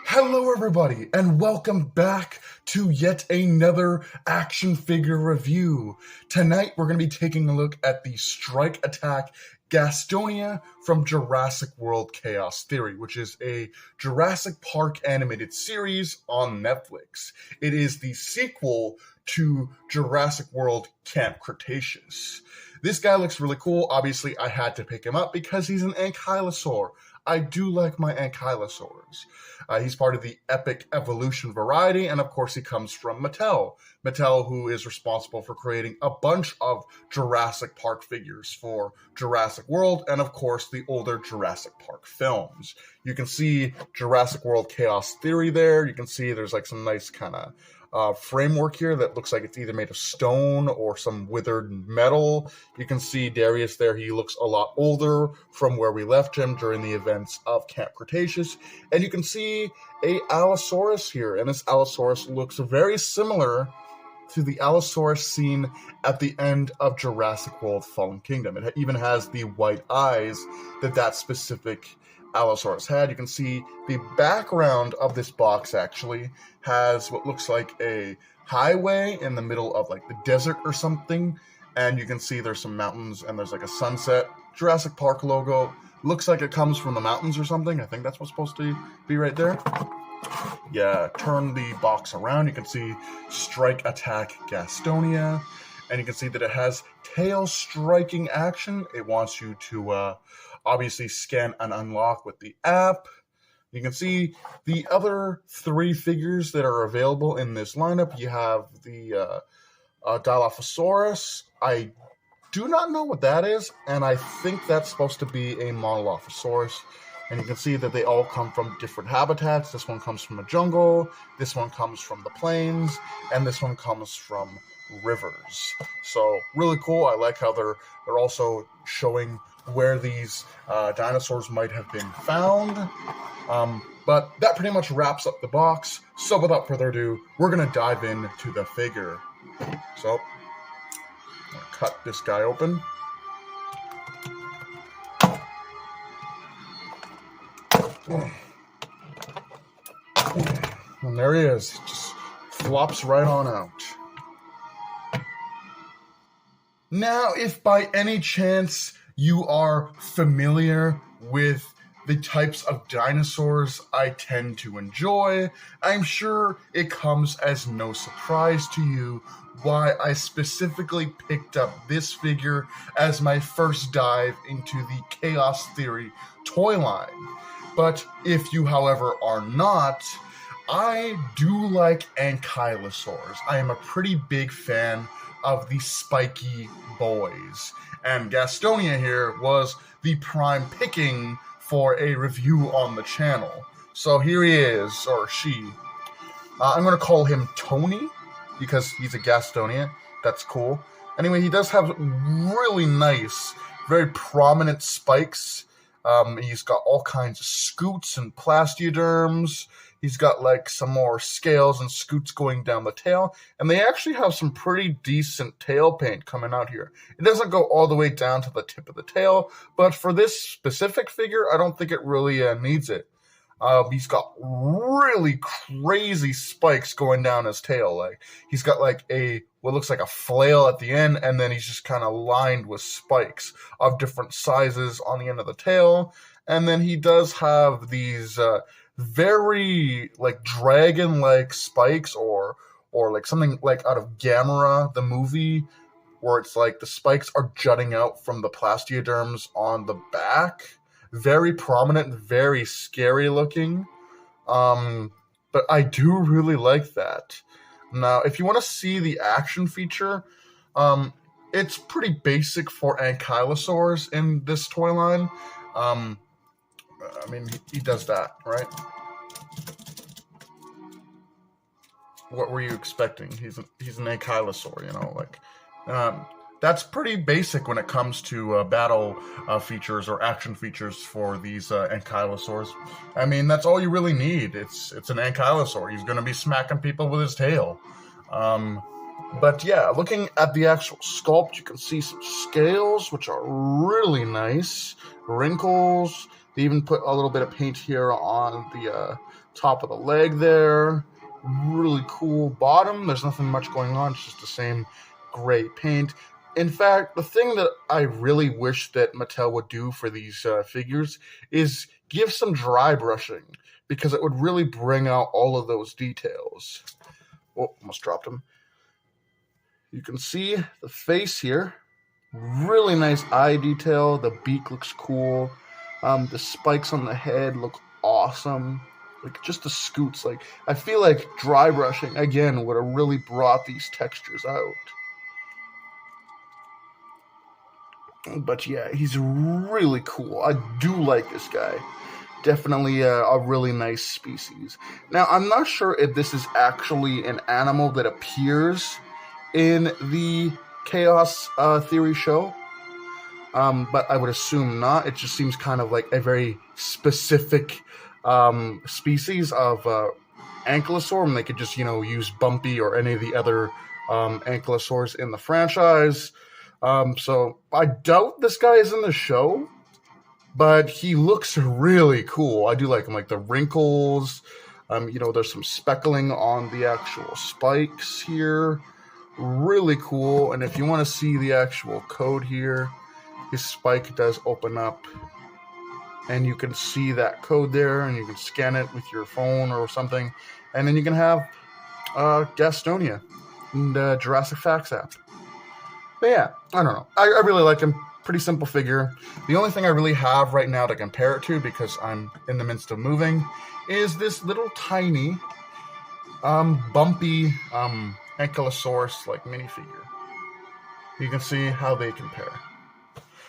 Hello everybody, and welcome back to yet another action figure review. Tonight we're going to be taking a look at the Strike Attack Gastonia from Jurassic World Chaos Theory, which is a Jurassic Park animated series on Netflix. It is the sequel to Jurassic World Camp Cretaceous. This guy looks really cool. Obviously, I had to pick him up because he's an ankylosaur. I do like my ankylosaurs. He's part of the Epic Evolution variety, and of course he comes from Mattel. Mattel, who is responsible for creating a bunch of Jurassic Park figures for Jurassic World, and of course the older Jurassic Park films. You can see Jurassic World Chaos Theory there. You can see there's like some nice kind of framework here that looks like it's either made of stone or some withered metal. You can see Darius there. He looks a lot older from where we left him during the events of Camp Cretaceous. And you can see a Allosaurus here. And this Allosaurus looks very similar to the Allosaurus seen at the end of Jurassic World Fallen Kingdom. It even has the white eyes that specific Allosaurus had. You can see the background of this box actually has what looks like a highway in the middle of like the desert or something, and you can see there's some mountains and there's like a sunset. Jurassic Park logo looks like it comes from the mountains or something. I think that's what's supposed to be right there. Yeah, turn the box around. You can see Strike Attack Gastonia, and you can see that it has tail striking action. It wants you to obviously scan and unlock with the app. You can see the other three figures that are available in this lineup. You have the Dilophosaurus. I do not know what that is, and I think that's supposed to be a Monolophosaurus. And you can see that they all come from different habitats. This one comes from a jungle, this one comes from the plains, and this one comes from rivers. So really cool. I like how they're also showing where these dinosaurs might have been found. But that pretty much wraps up the box. So without further ado, we're going to dive into the figure. So, I'm going to cut this guy open. And there he is. Just flops right on out. Now, if by any chance you are familiar with the types of dinosaurs I tend to enjoy, I'm sure it comes as no surprise to you why I specifically picked up this figure as my first dive into the Chaos Theory toy line. But if you, however, are not, I do like ankylosaurs. I am a pretty big fan of the spiky boys. And Gastonia here was the prime picking for a review on the channel. So here he is, or she. I'm going to call him Tony, because he's a Gastonia. That's cool. Anyway, he does have really nice, very prominent spikes. He's got all kinds of scoots and plastioderms. He's got like some more scales and scoots going down the tail. And they actually have some pretty decent tail paint coming out here. It doesn't go all the way down to the tip of the tail, but for this specific figure, I don't think it really needs it. He's got really crazy spikes going down his tail. Like he's got like what looks like a flail at the end, and then he's just kind of lined with spikes of different sizes on the end of the tail. And then he does have these very like dragon-like spikes, or like something like out of Gamera, the movie, where it's like the spikes are jutting out from the plastioderms on the back. Very prominent, very scary looking. But I do really like that. Now, if you want to see the action feature, it's pretty basic for ankylosaurs in this toy line. I mean, he does that, right? what were you expecting? He's an ankylosaur, you know, like that's pretty basic when it comes to battle features or action features for these ankylosaurs. I mean, that's all you really need. It's an ankylosaur. He's going to be smacking people with his tail. But yeah, looking at the actual sculpt, you can see some scales, which are really nice. Wrinkles. They even put a little bit of paint here on the top of the leg there. Really cool bottom. There's nothing much going on. It's just the same gray paint. In fact, the thing that I really wish that Mattel would do for these figures is give some dry brushing, because it would really bring out all of those details. Oh, almost dropped him. You can see the face here. Really nice eye detail. The beak looks cool. The spikes on the head look awesome. Like, just the scoots. Like, I feel like dry brushing, again, would have really brought these textures out. But yeah, he's really cool. I do like this guy. Definitely a really nice species. Now, I'm not sure if this is actually an animal that appears in the Chaos Theory show, but I would assume not. It just seems kind of like a very specific species of ankylosaur, and they could just, you know, use Bumpy or any of the other ankylosaurs in the franchise. So I doubt this guy is in the show, but he looks really cool. I do like him, like the wrinkles. You know, there's some speckling on the actual spikes here. Really cool. And if you want to see the actual code here, his spike does open up, and you can see that code there, and you can scan it with your phone or something, and then you can have Gastonia and Jurassic Facts app. But yeah, I don't know. I really like him. Pretty simple figure. The only thing I really have right now to compare it to, because I'm in the midst of moving, is this little tiny bumpy Ankylosaurus like minifigure. You can see how they compare.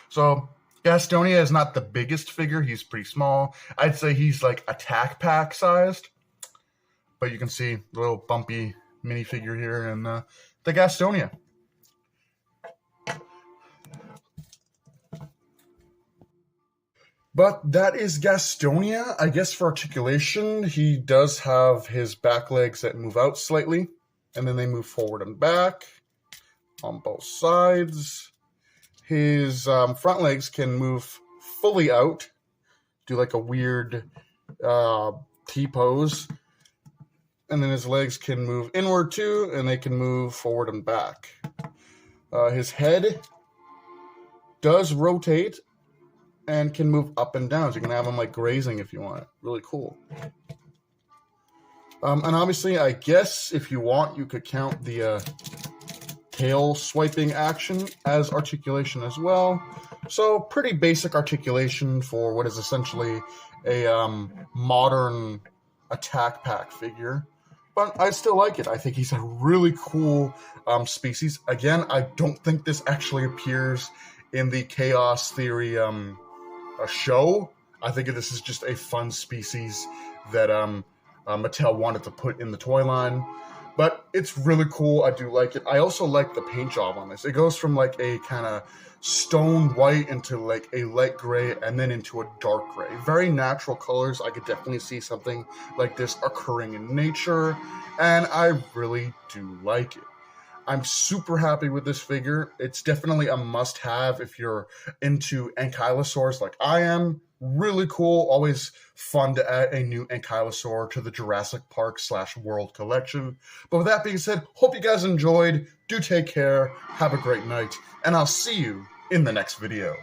So Gastonia is not the biggest figure. He's pretty small. I'd say he's like attack pack sized. But you can see the little bumpy minifigure here and the Gastonia. But that is Gastonia. I guess for articulation, he does have his back legs that move out slightly, and then they move forward and back on both sides. His front legs can move fully out, do like a weird T-pose, and then his legs can move inward too, and they can move forward and back. His head does rotate and can move up and down. So you can have them like grazing if you want. Really cool. And obviously, I guess if you want, you could count the tail swiping action as articulation as well. So pretty basic articulation for what is essentially a modern attack pack figure. But I still like it. I think he's a really cool species. Again, I don't think this actually appears in the Chaos Theory show. I think this is just a fun species that Mattel wanted to put in the toy line. But it's really cool. I do like it. I also like the paint job on this. It goes from like a kind of stone white into like a light gray and then into a dark gray. Very natural colors. I could definitely see something like this occurring in nature, and I really do like it. I'm super happy with this figure. It's definitely a must-have if you're into ankylosaurs like I am. Really cool. Always fun to add a new ankylosaur to the Jurassic Park / World collection. But with that being said, hope you guys enjoyed. Do take care. Have a great night. And I'll see you in the next video.